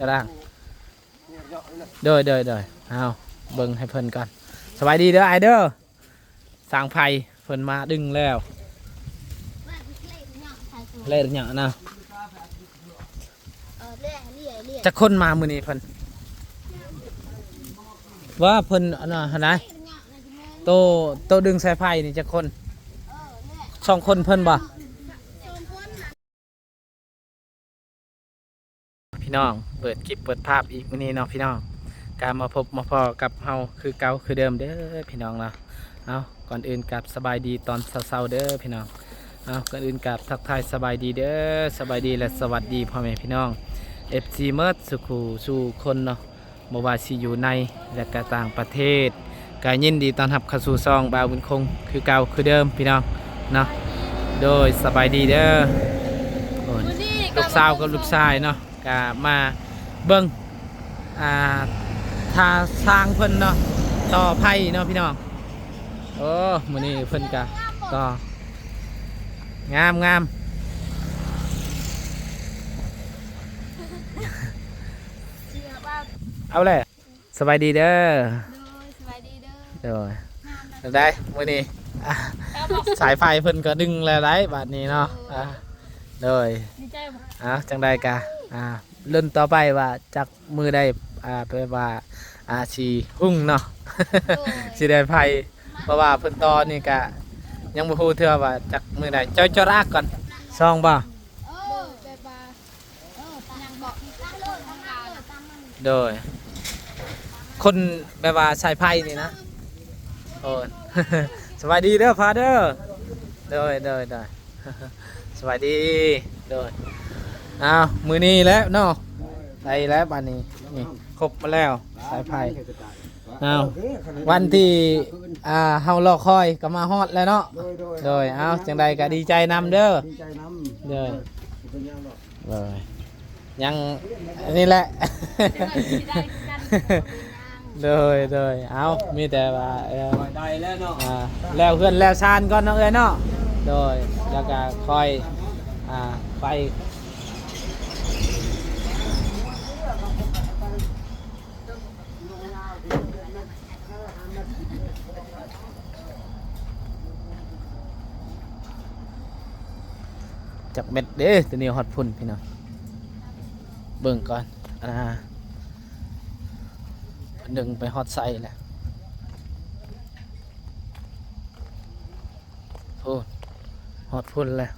กระด้างเด้อเอาเบิ่งให้เพิ่นก่อนสบายดีเด้อไอเด้อสร้างไผ่เพิ่นมาดึงแล้วเล่นอย่างนะจะคนมามื้อนี้เพิ่นว่าเพิ่นอันน่ะไหนโตดึงสายไผ่นี่จะคน2 คนเพิ่นบ่พี่น้องเปิดคลิปเปิดภาพอีกมื้อนี้เนาะพี่น้องการมาพบมาพอกับเฮาคือเก่าคือเดิมเด้อพี่น้องเนาะเอาก่อนอื่นกับสบายดีตอนเช้าๆเด้อพี่น้องเอาก่อนอื่นกับทักทายสบายดีเด้อสบายดีและสวัสดีพ่อแม่พี่น้อง FC เมิร์ดสุขสู่คนเนาะบ่ว่าสิอยู่ในและก็ต่างประเทศก็ยินดีต้อนรับเข้าสู่ซองบ่าวบุญคงคือเก่าคือเดิมพี่น้องเนาะโดยสบายดีเด้อลูกสาวกับลูกชายเนาะก็มาเบิ่งถ้าสร้างเพิ่นเนาะต่อไผ่เนาะพี่น้องโอ้มื้อนี้เพิ่นก็ต่องามเอาเลยสบายดีเด้อสบายดีเด้อได้มื้อนี้สายไฟเพิ่นก็ดึงแล้วได้บัดนี้เนาะโดยดีใจบ่จังใดกะเริ่มต่อไปว่าจักมือได้ไปว่าสิหุ่งเนาะ สิได้ไผเพราะว่าเพิ่นต่อนี่กะยังบ่ฮู้เทื่อว่าจักมือได้จอยจรากก่อนซองบ่ยังบอกตั้งเลยตั้งมันโดยคนแบบว่าใส่ไผนี่นะโอ้ สวัสดีเด้อพาเด้อโดยสวัสดีโดยมือนี้แล้วเนาะได้แล้วบัดนี้นี่ครบมาแล้วสายไผ่วันที่เฮารอคอยก็มาฮอดแล้วเนาะโดยจังใดก็ดีใจนำเด้อโดยยังนี่แหละ โดยมีแต่ว่าได้แล้วเนาะแล้วเพื่อนแล้วชานก่อนเนาะเนาะโดยแล้วก็คอยไปจักเม็ดเด้ตัวนี้ฮอตพุ่นพี่น้องเบิ่งก่อนดึงไปฮอตไซแหละพูดฮอตพุ่นแล้ว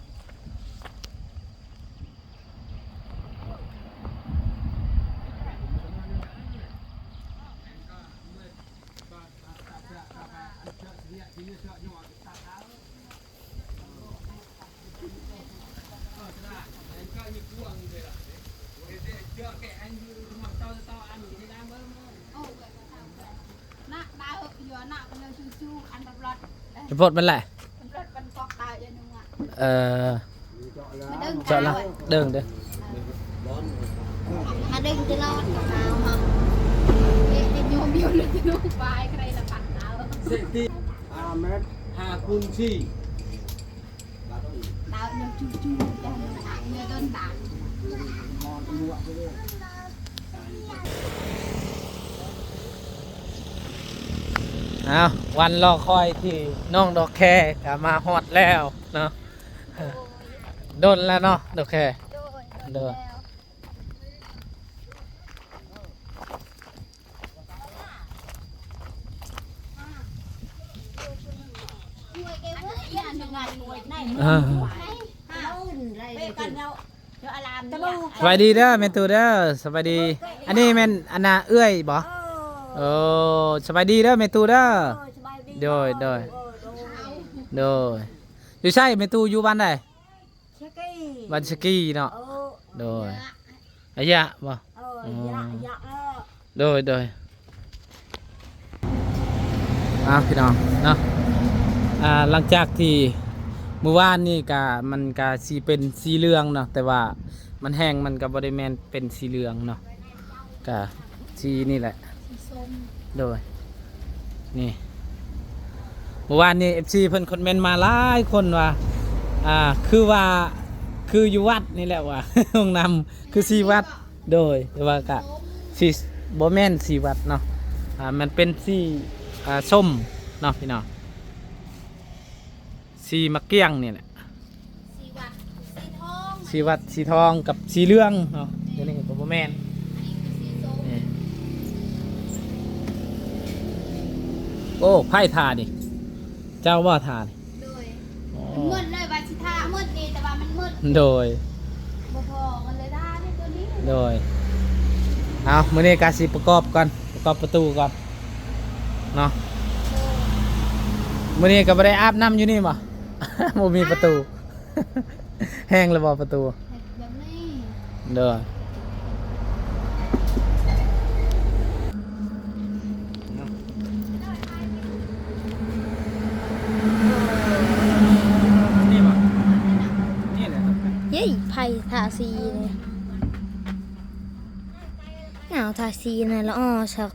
จะพดมันแหละเจาะละเดิงเด้อมาดึงจะรอดกับเราครับโยมเดียวเลยจะนุ่งไปใครละปั่นเอาเศรษฐีเมตรคูณ4ดาวยังจูๆยังเนื้อต้นด่างวันรอคอยที่น้องดอกแคกลับมาฮอดแล้วเนาะโดนแล้วเนาะดอกแคเด้อสวัสดีเด้อแม่ตูเด้อสวัสดีอันนี้แม่นอันน่ะเอื้อยบ่โอ้สบายดีเด้อแม่ตูเด้อโดยอยู่ใช่แม่ตูอยู่บ้านใดบ้านสกีเนาะโดยอายะบ่โดยพี่น้องเนาะหลังจากที่เมื่อวานนี่กะมันกะสีเป็นสีเหลืองเนาะแต่ว่ามันแห้งมันกับบริเวณเป็นสีเหลืองเนาะกะสีนี่แหละโดยนี่เมื่อวานนี้ FC เพิ่นคอมเมนต์มาหลายคนว่าคืออยู่วัดนี่แหละว่า ห้องน้ำคือสีวัด โดยแต่ว่ากะสีบ่แม่นสีวัดเนาะมันเป็นสีส้มเนาะพี่น้องสีมะเกี้ยงเนี่ยแหละ สีวัดสีทอง สีวัดสีทองกับสีเหลืองเนาะเดี๋ยวนี้ก็บ่แม่น สีส้ม นี่โอ้ไพ่ทาดิเจ้าว่าทาดิ โดย อ๋อ มันมืดเลยว่าสิท่ามืดดีแต่ว่ามันมืด โดย บ่พอกันเลยได้ในตัวนี้ โดยเอามื้อนี้กาสิประกอบก่อนประกอบประตูก่อนเนาะ โดย มื้อนี้ก็บ่ได้อาบน้ำอยู่นี่บ่ บ่มีประตู แห้งแล้วบ่ประตู แบบนี้ เด้อนี่บ่นี่แหละ เย้ยไผ่ทาสีเลยหนาวทาสีนะแล้วอ้อชัก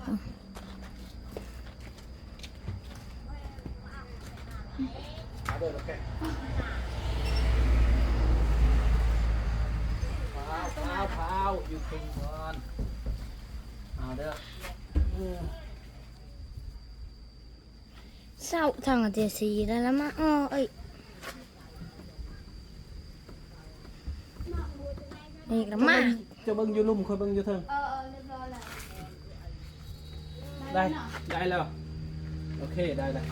พาว อยู่ตรงก่อนเอาเด้อ เศร้าทางเจสีแล้วละมาอ้อเอ้ยอีกแล้วมา จะเบิ่งอยู่ลุ่มค่อยเบิ่งอยู่เทิง เรียบร้อยแล้ว ได้ได้แล้วโอเคได้แล้ว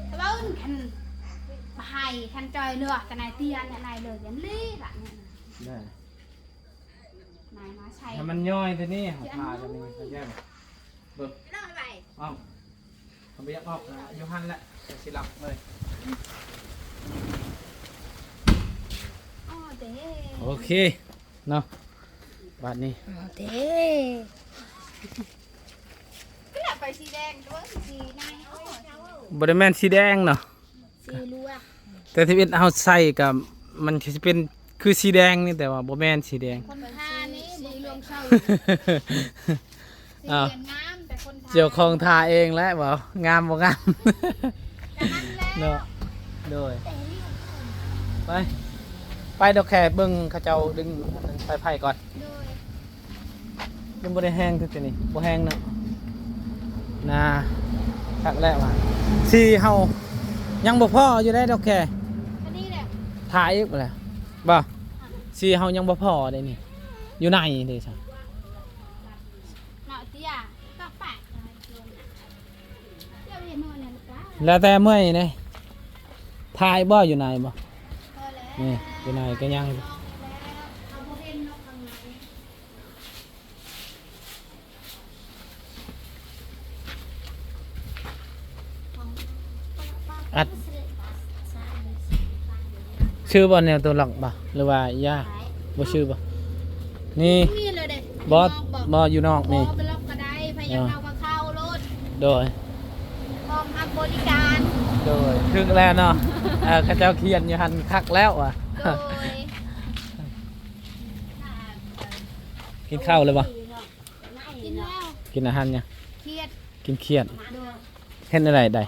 แต่ว่าคันไผ่คันจอยเลือกแต่นายเตียนเนี่ยนายเลยยันลี่ละเนี่ย ได้ นายมาใช้ ให้มันย่อยทีนี้หาพาทีนี้เขาแย่งเบิ่ง น้อยไป เอ้าเขาไปยักออกนะอยูหันแหละจะสิหลับเลย อ๋อเด้ โอเคเนาะบัดนี้ เอาเด้ ก็อยากไปสีแดงด้วยสีนายอ๋อบ ริแมนสีแดงเนาะ สีลวก แต่ที่เป็นเอาใส่กับมันจะเป็นคือสีแดงนี่แต่ว่าบริแมนสีแดง คนทานี่สีรวมเช่าสี อ้าว เรียนงามแต่คนทา เจียวของทาเองแล้วบ่งามบ่งาม แต่นั่นแหละ เนาะโดยไปไปดอกแค่เบิ่งเขาเจ้าดึงไปไผ่ก่อน โดย ยังบ่ได้แห้งคือตัวนี้บ่แห้งเนาะน่าคักแล้วว่ะสีเฮายังบ่พออยู่ได้ดอกแค่ อันนี้แหละ ถ่ายอีกบ่ล่ะบ่สีเฮายังบ่พอได้นี่อยู่ในเด้ซะ เนาะเตี้ยก็แปะเดี๋ยวเห็นนวลเนี่ยลูกค้า แล้วแต่เมื่อยนี่ถ่ายบ่อยู่ในบ่ พอแล้ว นี่อยู่ในก็ยัง แล้วเอาโมเดลนกข้างใน อัดชื่อบ่แนวตัวหลักบ่หรือว่าย่าบ่ชื่อบ่นี่ นี่เลยเด็ บอสบ่อยู่นอกนี่ ไปล็อกก็ได้พยายามเอามาเข้ารถ โดย พร้อมรับบริการ โดยถึงแล้วเนาะเขาเจ้าเขียนอยู่หันคักแล้วอ่ะ โดย กินข้าวเลยบ่ กินแล้ว กินอาหารยัง เครียด กินเขียด โดย เห็นอะไรได้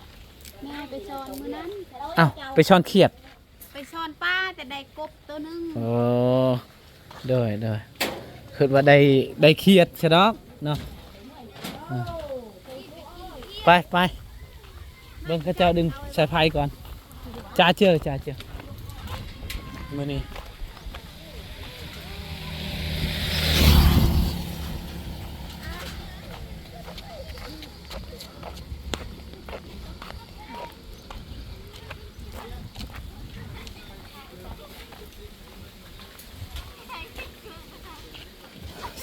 แม่ไปช้อนมื้อนั้น อ้าวไปช้อนเขียด ไปช้อนป้าแต่ได้กบตัวหนึง โอ้โดยโดยคือว่าได้เขียดใช่ดอกเนาะไปไปเบิ่งเขาเจ้าดึงสายไฟก่อนจ้าเจอมื้อนี้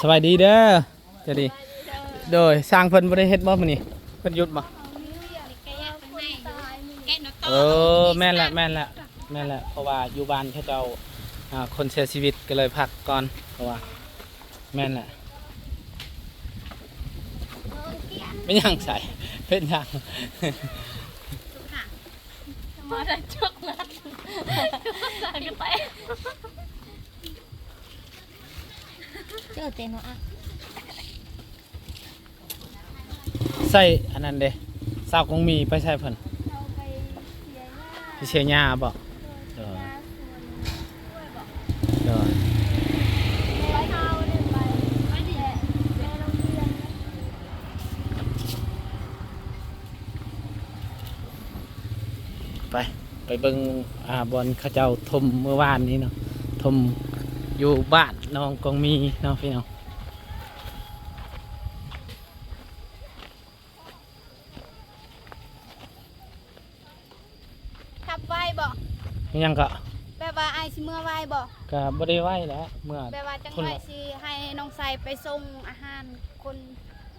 สวัสดีเด้อจะดีโดยสร้างเพิ่นบ่ได้เฮ็ดบ่มื้อนี้เพิ่นหยุดบ่ แกะหนอต เออแม่นแหละเพราะว่าอยู่บ้านเขาเจ้าคนเสียชีวิตก็เลยพักก่อนเพราะว่าแม่นแหละไม่ยังใส่เป็นยัง มาได้ช็อกโกแลตก็ไปเจอเต็นอ่ะ ใส่อันนั้นเด้สาวกงมีไปใส่เพิ่น เอาไปเสียหน้า ที่เชียร์หญ้าบ่เออ ไปเบิ่งบอลเขาเจ้าทมเมื่อวานนี้เนาะทมอยู่บ้านน้องกองมีเนาะพี่น้อง ขับไวบ่ ยังก็ แบบว่าไอสิเมื่อไวบ่ ก็บ่ได้ไหวแล้วเมื่อ แบบว่าจัง พุ่น ไว ละ สิให้น้องใส่ไปส่งอาหารคน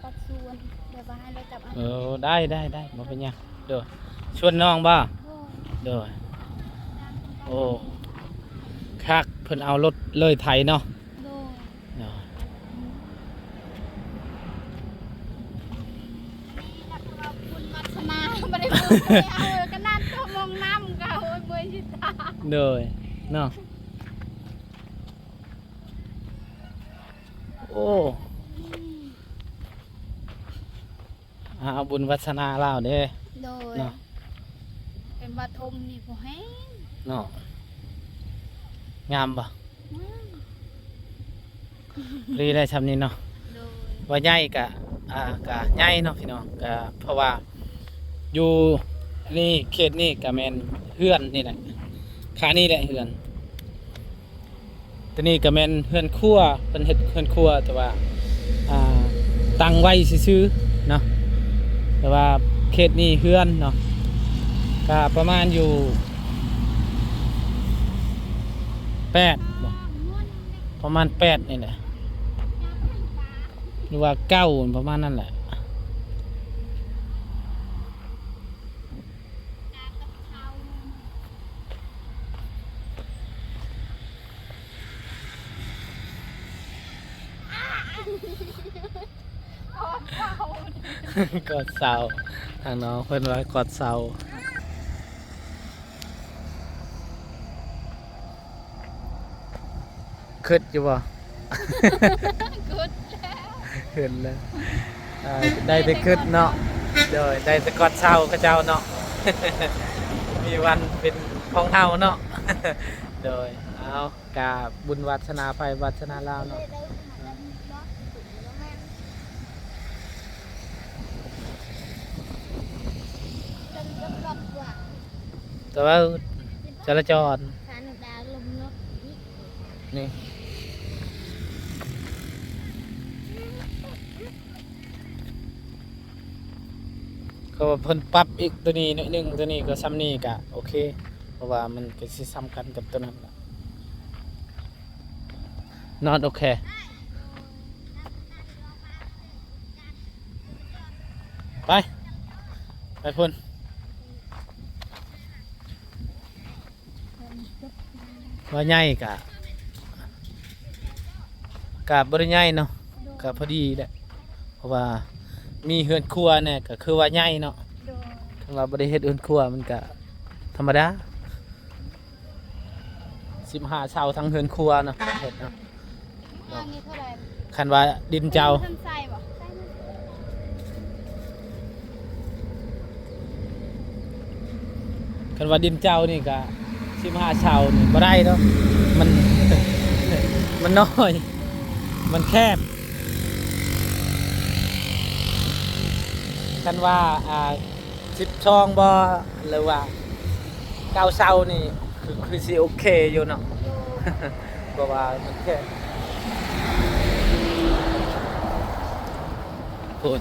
ปัดสวนแบบว่าให้เราจับอาหาร ได้บ่เป็นหยังเด้อชวนน้องบ่ โอ้ เด้อโอ้คักเพิ่นเอารถเลยไถเนาะ โดย เนาะ นี่ล่ะคือว่าคุณวัฒนาบ่ได้พูดบ่ได้เอากันนั่นตัวมองน้ำก็โอ้ยเบื่อสิตา เด้อเนาะโอ้เอาบุญวัฒนาลาวเด้ โดย เนาะ เป็นบาทมนี่บ่แห้ง เนาะงามบ่รีได้ชำนี้เนาะ โดย ว่าใหญ่กะกะใหญ่เนาะพี่น้องกะเพราะว่าอยู่นี่เขตนี่กะแมนเฮือนนี่แหละขานี่แหละเฮือนตัวนี้กะแมนเฮือนครัวเป็นเฮ็ดเฮือนครัวแต่ว่าตั้งไว้ซื่อๆเนาะแต่ว่าเขตนี่เฮือนเนาะกะประมาณอยู่8บ่ประมาณ8นี่แหละหรือว่า9ประมาณนั้นแหละกอดเสาทางน้องเพิ่นว่ากอดเสาคิดอยู่บ่ กดแล้ว เห็นแล้วได้แต่คิดเนาะเดี๋ยวได้แต่กอดเสาเขาเจ้าเนาะ มีวันเป็นของเฮาเนาะ โดยเอากาบุญวัฒนาไปวัฒนาลาวเนาะแต่ว่าจราจรนี่ก็ว่าเพิ่นปรับอีกตัวนี้หน่อยหนึงตัวนี้ก็ซ้ำนี่ก็โอเคเพราะว่ามันก็สิซ้ำกันกับตัวนั้นล่ะ not okay ไปพุ่นว่าใหญ่กะบ่ได้ใหญ่เนาะกะพอดีแหละเพราะว่ามีเฮือนครัวเนี่ยก็คือว่าใหญ่เนาะ โดย ถ้าว่าบ่ได้เฮ็ดเฮือนครัวมันก็ธรรมดา15เช้าทั้งเฮือนครัวเนาะเฮ็ดเนาะ อันนี้เท่าไหร่ คันว่าดินเจ้า ท่านใส่บ่ใส่มา คันว่าดินเจ้านี่ก็15เช้านี่บ่ได้เนาะมัน มันน้อยมันแคบคันว่า10ช่องบ่หรือว่า9เช้านี่คือสิโอเคอยู่เนาะ เพราะว่ามันแค่พูด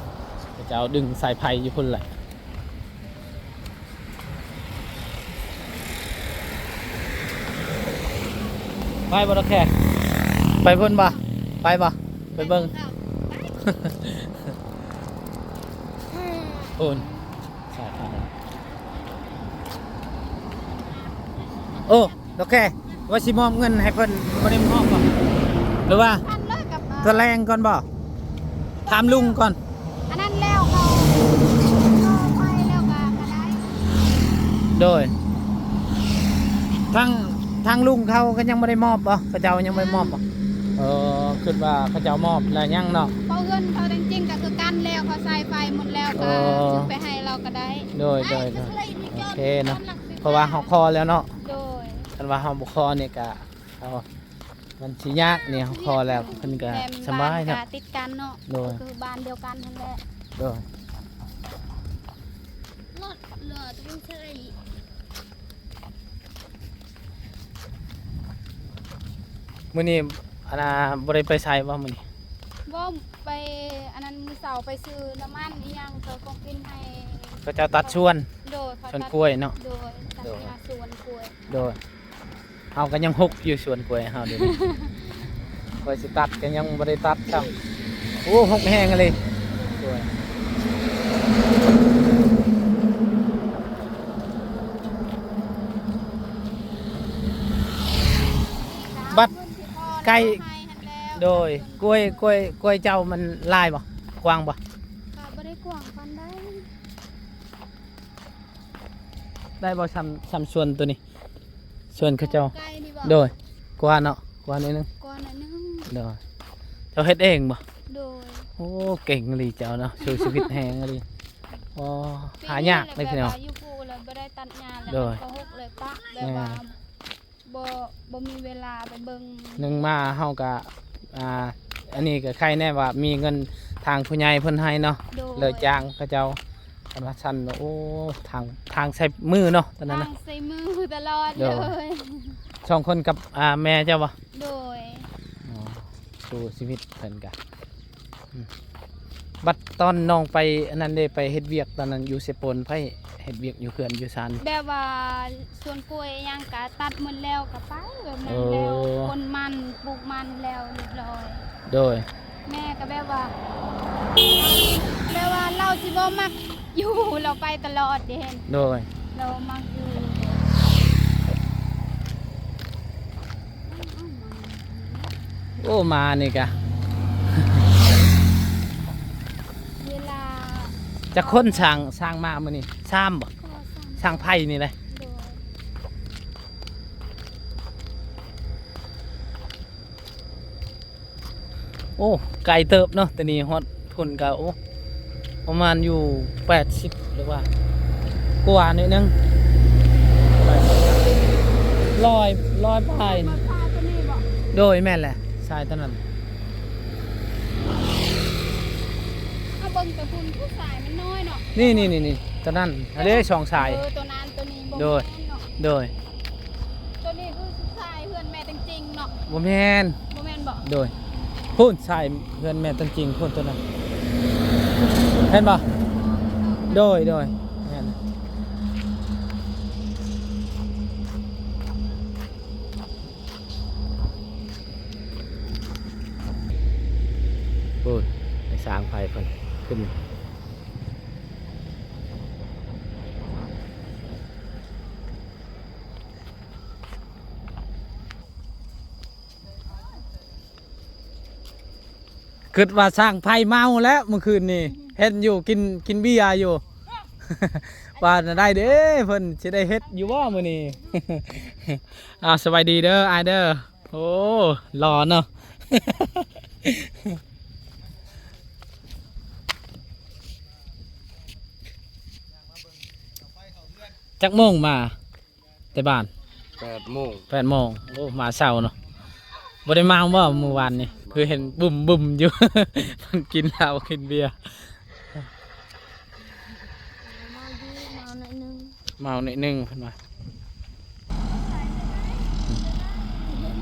เจ้าดึงสายไผ่อยู่พุ่นแหละไปบ่ดอกแค่ไปพุ่นบ่ไปบ่ไปเบิ่ง พุ่นสายไผ่โอ้ดอกแค่ว่าสิมอบเงินให้เพิ่นบ่ได้มอบบ่หรือว่า อันเลิกกับ ตัวแรงก่อนบ่ถามลุงก่อน อันนั้นแล้วเขาไปแล้วก็ได้ โดยทางลุงเขาก็ยังไม่ได้มอบบ่เขาเจ้ายังไม่ได้มอบบ่คิดว่าเขาเจ้ามอบแล้วยังเนาะ เขาเงินเขาจริงๆก็คือกันแล้วเขาใส่ไฟหมดแล้วก็ซื้อไปให้เราก็ได้ โดยโอเคเนาะเพราะว่าเฮาคอแล้วเนาะ โดย คันว่าเฮาบ่คอนี่ก็เอามันสิยากนี่เฮาคอแล้วเพิ่นก็สบายเนาะ บ้ติดกันเนาะ โดย ก็คือบ้านเดียวกันนั่นแหละ โดย รถเหลือต้องใช้ มื้อนี้อันน่ะบ่ได้ไปไสบ่มื้อนี้ บ่ไปอันนั้นมื้อเสาร์ไปซื้อน้ำมันอีหยังเพื่อของกินให้ เขาเจ้าตัดชวน โดยเขา ชวนกล้วยเนาะ โดยตัดยาสวนกล้วย โดยเฮาก็ยังหกอยู่สวนกล้วยเฮาเดี๋ยวนี้ กล้วยสิตัดก็ยังบ่ได้ตัดซ้ำโอ้หกแห้งเลยกล้วยบัด ไก่ ให้หันแล้ว โดยกล้วยเจ้ามันลายบ่กว้างบ่ ก็บ่ได้กว้างปานใด ได้บ่ซ้ำส่วนตัวนี้ส่วนเขาเจ้า ไก่นี่บ่ โดยกว่าเนาะกว่านิดนึง ก่อนหน่อยนึง โดยเจ้าเฮ็ดเองบ่ โดย โอ้เก่งเลยเจ้าเนาะสู้ชีวิตแฮงเลยโอ้หายากเลยพี่น้อง ปีอยู่ปูแล้วบ่ได้ตัดหญ้าแล้ว โดย ก็ฮกเลยปะแบบว่าบ่มีเวลาไปเบิ่ง หนึ่งมาเฮาก็อันนี้ก็ใครแน่ว่ามีเงินทางผู้ใหญ่เพิ่นให้เนาะ โดย เลยจ้างเขาเจ้าอันว่าซั่นโอ้ทางใช้มือเนาะตอนนั้น ทา นะ งใส่มือตลอด โด เลย ย สองคนกับแม่เจ้าบ่ โดย อ๋อสู้ชีวิตเพิ่นกะบัดตอนน้องไปอันนั้นได้ไปเฮ็ดเวียกตอนนั้นอยู่เซโปนไผเฮ็ดเวียกอยู่เขื่อนอยู่ซาน แบบว่าสวนกล้วยอิหยังก็ตัดหมดแล้วก็ไปแบบนั้นแล้ว โอ้ คนมันปลูกมันแล้วเรียบร้อย โดย แม่ก็แบบว่าเราสิบ่มักอยู่เราไปตลอดเด้เห็น โดย เรามักอยู่ โอ้มานี่กะ เวลา จะค้นสร้างมามื้อนี้ซ้ำบ่ ก็สั่ง สร้างไผ่นี่เลย โดย โอ้ไกลเติบเนาะแต่นี่ฮอดพุ่นก็โอ้ประมาณอยู่80หรือว่ากว่านิดนึงร้อยปลาย มาพาตัวนี้บ่ โดยแม่นแหละทรายตอนนั้น เอาเบิ่งแต่คุณผู้ชายมันน้อยเนาะ นี่ตอนนั้นอันนี้ช่องสาย ตัวนั้นตัวนี้บ่ โดย แม่นเนาะ โดย ตัวนี้คือผู้ชายเพื่อนแม่จริงๆเนาะ บ่แม่น บ่แม่นบ่ โดยพูนสายเพื่อนแม่ต้นจริงพูนตัวนั้นเห็นบ่โดยแม่นพูนไปสร้างไฟเพิ่นขึ้นคิดว่าสร้างไผ่เมาแล้วเมื่อคืนนี่เฮ็ดอยู่กินเบียร์อยู่ ว่าน่ะได้เด้เพิ่นสิได้เฮ็ดอยู่บ่มื้อนี้ สบายดีเด้ออายเด้อโอ้หล่อเนาะ จักโมงมาแต่บ้าน 8 โมง 8 โมงโอ้มาเช้าเนาะบ่ได้มาบ่เมื่อวานนี่คือเห็นบุ่มอยู่ มันกินเหล้ากินเบียร์ มาหน่อยนึง เมาหน่อยนึงเพิ่นว่า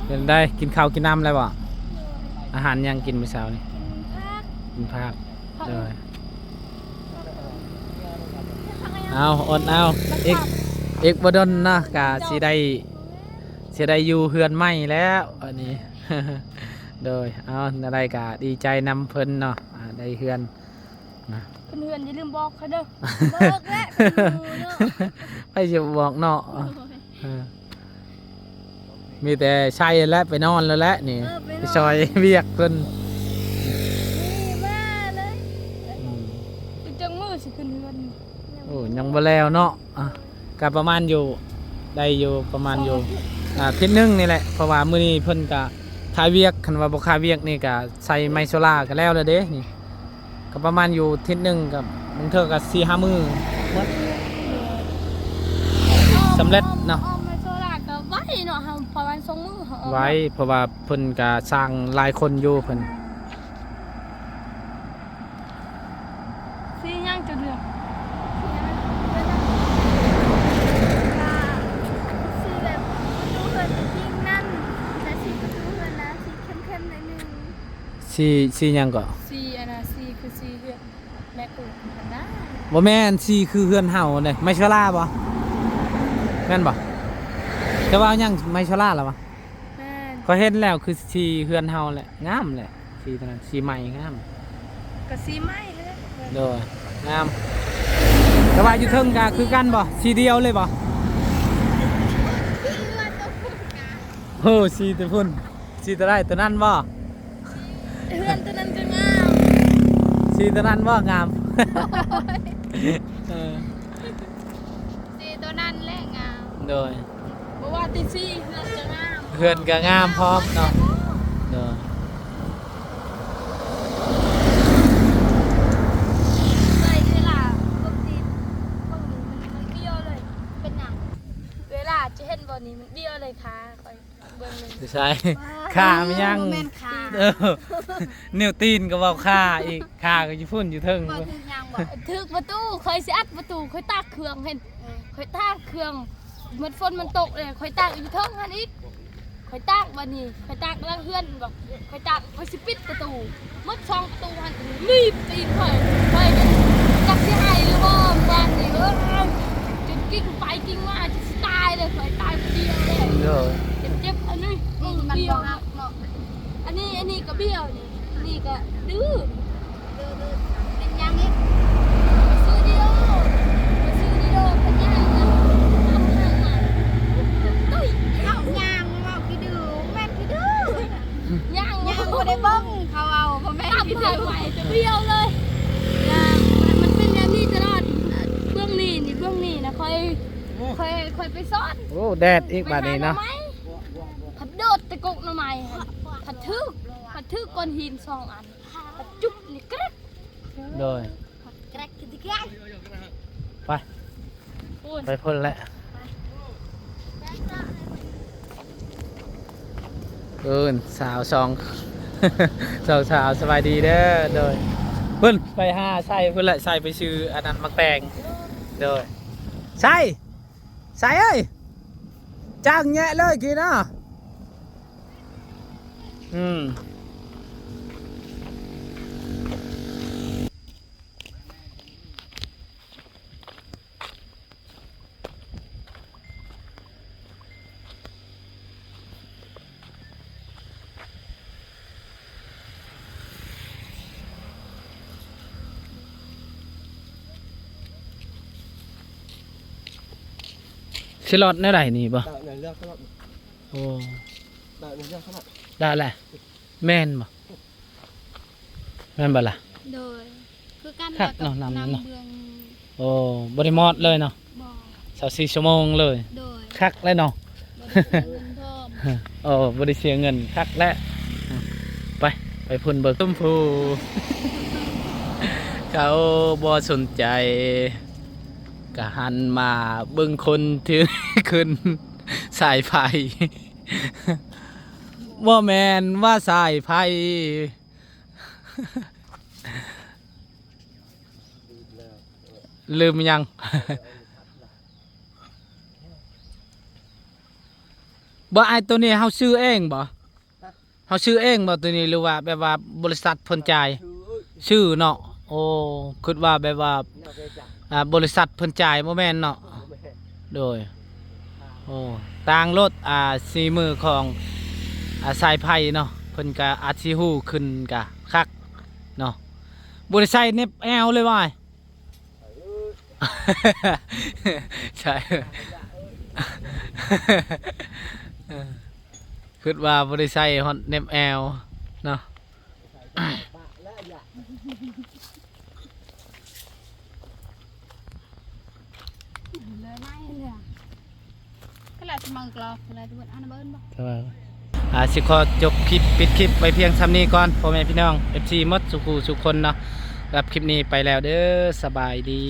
เป็นได้กินข้าวกินน้ำแล้วบ่อาหารยังกินมื้อเช้านี่ พัก กินผักเลยเอาอดเอาอีกบ่ดนนะกะสิได้อยู่เฮือนใหม่แล้วอันนี้ โดยเอาอะไรกะดีใจนำเพิ่นเนาะได้เฮือนนะ เพื่อนๆอย่าลืมบอกเขาเด้อบอกและเป็นหมู่เนาะ ไปจะบอกเนาะมีแต่ใช่แล้วไปนอนแล้วแหละนี่ไปซอยเวียกเพิ่น นี่มาเลยจังมือสิขึ้นเรือน โอ้ยังบ่แล้วเนาะก็ประมาณอยู่ได้อยู่ประมาณอยู่อาทิตย์หนึงนี่แหละเพราะว่ามื้อนี้เพิ่นก็คาเวียกคันว่าบ่คาเวียกนี่ก็ใส่ไมโซล่าก็แล้วเด้นี่ก็ประมาณอยู่อาทิตย์หนึงกับบางเทื่อก็ 4-5 มื้อหมดสำเร็จเนาะ ออมในโซลาก็ไว้เนาะครับประมาณ2มื้อเขาเอา ไว้เพราะว่าเพิ่นก็สร้างหลายคนอยู่เพิ่น สิย่างจะเดือด สิแบบดูเพื่อนจริงนั่นแต่สิดูเพื่อนนะ สีหยังก็ ซีอันน่ะซีคือซีเฮือนแม่กูอันนั้น บ่แม่นสีคือเฮือนเฮาเด้ไม้ชะลาบ่แม่นบ่แต่ว่ายังไม้ชะลาแล้วบ่ แม่น ก็เห็นแล้วคือสีเฮือนเฮาแหละงามแหละสีตัวนั้นสีใหม่งาม ก็ซีไม้เลย โดยงามแต่ว่าอยู่เทิงก็คือกันบ่สีเดียวเลยบ่โอ้สีตัวพุ่นสีตัวได้ตัวนั้นบ่ เฮือนตัวนั้นก็งาม สีตัวนั้นบ่งามเออ สีตัวนั้นแหละงาม โดย บ่ว่าติซีเฮือนจะงาม เพื่อนก็งามพร้อมเนาะโดย เลยเวลาปกติพวกนี้มันเบี้ยวเลย เป็นหยัง เวลาจะเห็นบ่นี้มันเบี้ยวเลยค่ะคอยเบิ่งเลย ใช่ข่ามันยัง บ่แม่นขา เออนิ้วตีนก็เว้าข่าอีกข่าก็อยู่พุ่นอยู่เทิง บ่ถึงยังบ่ ถึกประตูเคยสิอัดประตูเคยตากเครื่องเห็นเคยตากเครื่องมันฝนมันตกเลยเคยตากอยู่เทิงหั่นอีกเคยตากบัดนี้เคยตากลังเฮือนบ่เคยตากเคยสิปิดประตูหมดช่องประตูหั่นรีบตีนเคยจักสิให้หรือบ่บ้านนี่จนกิ้งไปกิ้งมาจะสิตายเลยเคยตายคนเดียวเลย โดย เจ็บอันนี้ นี่มัน เบี้ย บ่ ว ฮักเนาะ อันนี้ก็เบี้ยวนี่ก็ดื้อ ดื้อเป็นหยังอีก ซื้อดีโดพญานะทำให้มาตุ้ย เอายางเว้าขี้ดื้อแม่นขี้ดื้อ ย่าง ยางบ่ได้เบิ่งเขาเอาบ่แม่น ตับ ขี้ เล ดื้ ย อ ไหวจะเบี้ยวเลยย่างมันเป็นแบบนี้ตลอดเบื้องนี้นะค่อยไปซ่อน โอ้แดดอีกบาดนี้เนาะ ผัดโดดตะกกหน่อไม้ผัดทึกก้อนหิน2 อันผัดจุ๊บนี่กระ โดย แกรกกิกแกรก ไป โอ้ย ไปพุ่นแล้วสาวสอง สาวสบายดีเด้อโดยเพิ่นไปหาใส่เพิ่นแหละใส่ไปชื่ออันนั้นมักแตงโดยใส่เอ้ยจ้างแยะเลยกินเนาะสิรอดแนวใดนี่บ่ Đạo này leo các bạn. โอ้ Đạo này leo các bạn. ได้แหละแม่นบ่แม่นบ่ล่ะ โดยคือกัน คัก กับ เนาะน้ำเนาะ เบือง โอ้บ่ได้มอดเลยเนาะ บ่ 24ชั่วโมงเลย โดย คักเลยเนาะ บ่ได้เงินพร้อม โอ้บริเสียเงินคักและไปพุ่นเบิกตุ้มพูเขาบ่สนใจกะหันมาเบิ่งคนถือ ขึ้นสายไฟว่าแมนว่าสายไฟลืมยัง บ่ไอตัวนี้เฮาซื้อเองบ่เฮาซื้อเองบ่ตัวนี้หรือว่าแบบว่าบริษัทเพิ่นจ่ายซื้อเนาะโอ้คิดว่าแบบว่าบริษัทเพิ่นจ่ายบ่แม่นเนาะโดยโอ้ต่างรถสีมือของสายไฟเนาะเพิ่นก็อาจสิฮู้ขึ้นกะคักเนาะบ่ได้ใส่เน็บแอวเลยว่า ใช่ คิดว่าบ่ได้ใส่ฮอตเน็บแอลเนาะ เลยไม่เลยอะก็แล้วจะมังกรอกแล้วจะเบิ่งอันนั้นเบิ่งบ่ แต่ว่าสิขอจบคลิปปิดคลิปไว้เพียงซ้ำนี้ก่อนพ่อแม่พี่น้อง FC หมดสุขุสุขคนเนาะรับคลิปนี้ไปแล้วเด้อสบายดี